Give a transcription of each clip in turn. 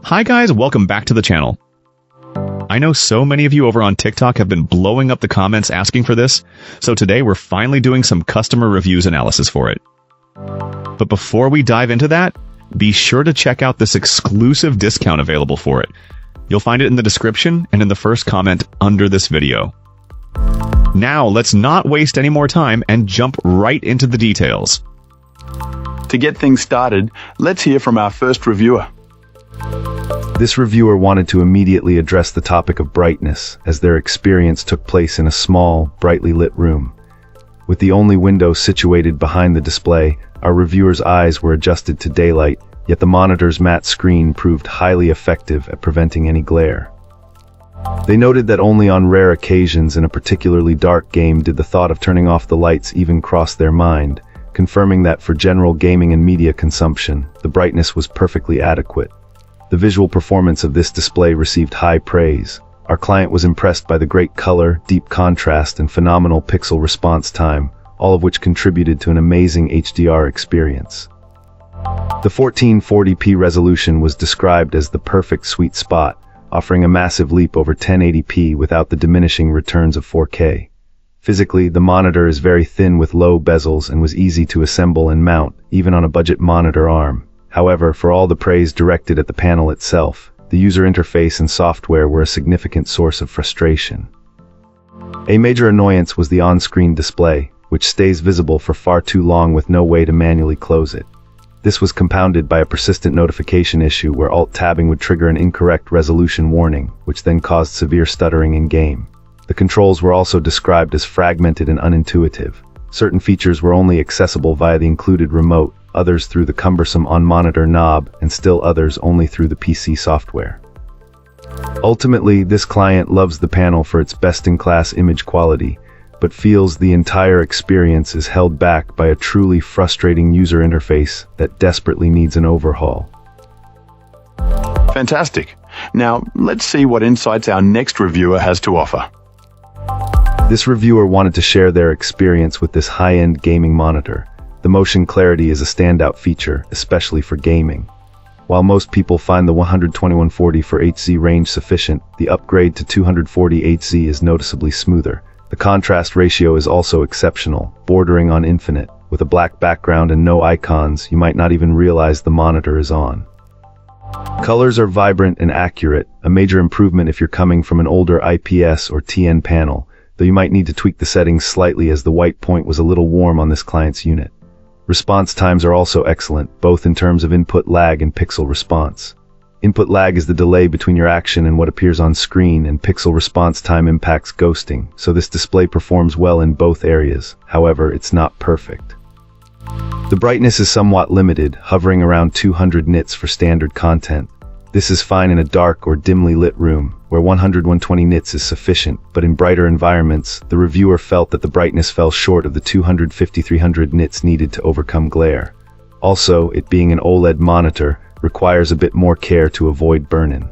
Hi guys, welcome back to the channel. I know so many of you over on TikTok have been blowing up the comments asking for this, so today we're finally doing some customer reviews analysis for it. But before we dive into that, be sure to check out this exclusive discount available for it. You'll find it in the description and in the first comment under this video. Now let's not waste any more time and jump right into the details. To get things started, let's hear from our first reviewer. This reviewer wanted to immediately address the topic of brightness, as their experience took place in a small, brightly lit room. With the only window situated behind the display, our reviewer's eyes were adjusted to daylight, yet the monitor's matte screen proved highly effective at preventing any glare. They noted that only on rare occasions in a particularly dark game did the thought of turning off the lights even cross their mind, confirming that for general gaming and media consumption, the brightness was perfectly adequate. The visual performance of this display received high praise. Our client was impressed by the great color, deep contrast, and phenomenal pixel response time, all of which contributed to an amazing HDR experience. The 1440p resolution was described as the perfect sweet spot, offering a massive leap over 1080p without the diminishing returns of 4K. Physically, the monitor is very thin with low bezels and was easy to assemble and mount, even on a budget monitor arm. However, for all the praise directed at the panel itself, the user interface and software were a significant source of frustration. A major annoyance was the on-screen display, which stays visible for far too long with no way to manually close it. This was compounded by a persistent notification issue where alt-tabbing would trigger an incorrect resolution warning, which then caused severe stuttering in-game. The controls were also described as fragmented and unintuitive. Certain features were only accessible via the included remote, others through the cumbersome on-monitor knob, and still others only through the PC software. Ultimately, this client loves the panel for its best-in-class image quality, but feels the entire experience is held back by a truly frustrating user interface that desperately needs an overhaul. Fantastic. Now, let's see what insights our next reviewer has to offer. This reviewer wanted to share their experience with this high-end gaming monitor. The motion clarity is a standout feature, especially for gaming. While most people find the 12140 for HZ range sufficient, the upgrade to 240 HZ is noticeably smoother. The contrast ratio is also exceptional, bordering on infinite. With a black background and no icons, you might not even realize the monitor is on. Colors are vibrant and accurate, a major improvement if you're coming from an older IPS or TN panel, though you might need to tweak the settings slightly as the white point was a little warm on this client's unit. Response times are also excellent, both in terms of input lag and pixel response. Input lag is the delay between your action and what appears on screen, and pixel response time impacts ghosting, so this display performs well in both areas. However, it's not perfect. The brightness is somewhat limited, hovering around 200 nits for standard content. This is fine in a dark or dimly lit room, where 120 nits is sufficient, but in brighter environments, the reviewer felt that the brightness fell short of the 250-300 nits needed to overcome glare. Also, it being an OLED monitor, requires a bit more care to avoid burn-in.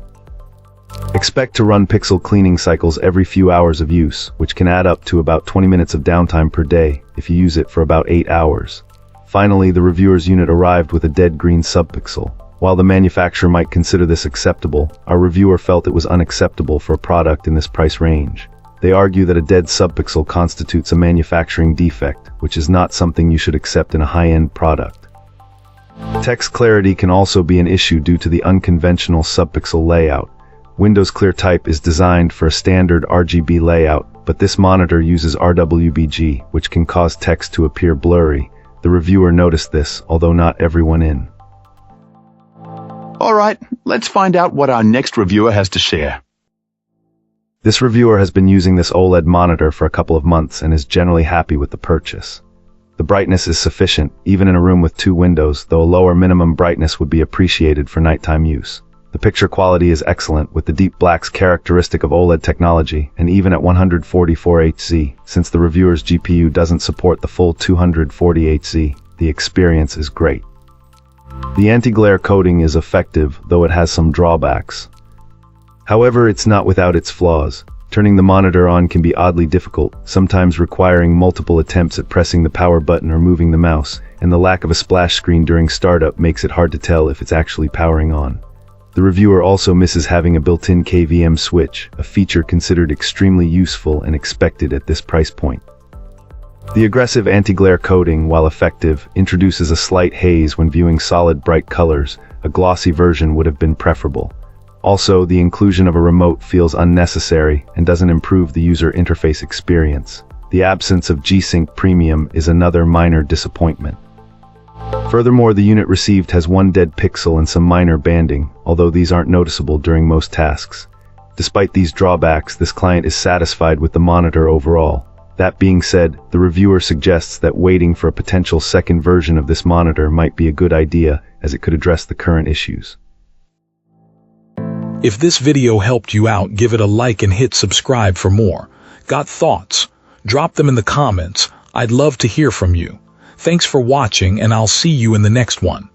Expect to run pixel cleaning cycles every few hours of use, which can add up to about 20 minutes of downtime per day if you use it for about 8 hours. Finally, the reviewer's unit arrived with a dead green subpixel. While the manufacturer might consider this acceptable, our reviewer felt it was unacceptable for a product in this price range. They argue that a dead subpixel constitutes a manufacturing defect, which is not something you should accept in a high-end product. Text clarity can also be an issue due to the unconventional subpixel layout. Windows Clear Type is designed for a standard RGB layout, but this monitor uses RWBG, which can cause text to appear blurry. The reviewer noticed this, although not everyone in. Alright, let's find out what our next reviewer has to share. This reviewer has been using this OLED monitor for a couple of months and is generally happy with the purchase. The brightness is sufficient, even in a room with 2 windows, though a lower minimum brightness would be appreciated for nighttime use. The picture quality is excellent, with the deep blacks characteristic of OLED technology, and even at 144 Hz, since the reviewer's GPU doesn't support the full 240 Hz, the experience is great. The anti-glare coating is effective, though it has some drawbacks. However, it's not without its flaws. Turning the monitor on can be oddly difficult, sometimes requiring multiple attempts at pressing the power button or moving the mouse, and the lack of a splash screen during startup makes it hard to tell if it's actually powering on. The reviewer also misses having a built-in KVM switch, a feature considered extremely useful and expected at this price point. The aggressive anti-glare coating, while effective, introduces a slight haze when viewing solid bright colors. A glossy version would have been preferable. Also, the inclusion of a remote feels unnecessary and doesn't improve the user interface experience. The absence of G-Sync Premium is another minor disappointment. Furthermore, the unit received has one dead pixel and some minor banding, although these aren't noticeable during most tasks. Despite these drawbacks, this client is satisfied with the monitor overall. That being said, the reviewer suggests that waiting for a potential second version of this monitor might be a good idea, as it could address the current issues. If this video helped you out, give it a like and hit subscribe for more. Got thoughts? Drop them in the comments. I'd love to hear from you. Thanks for watching, and I'll see you in the next one.